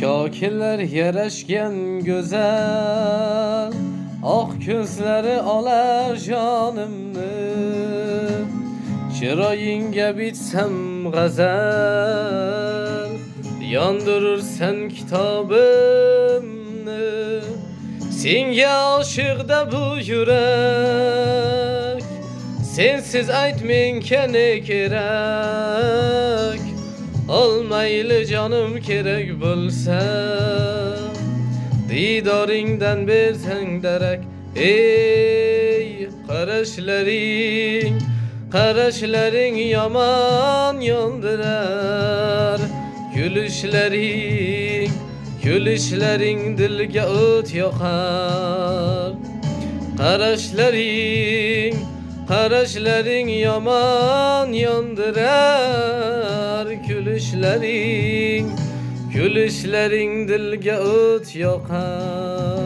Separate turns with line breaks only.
Kokiler yarashgan go'zal, oq ko'zlari olar jonimni. Chiroyingga bitsam g'azal, yondirursan kitobimni. Senga oshiqda bu yurak, sensiz ayt menga ne kerak. Olmayli canım kerak bo'lsa, didoringdan bersang darak. Ey qarashlaring yomon yondirar. Gülüşlerin dilga o't yoqar. Qarashlaring yomon yondirar. Gülüşlerin dilga o't yoqar.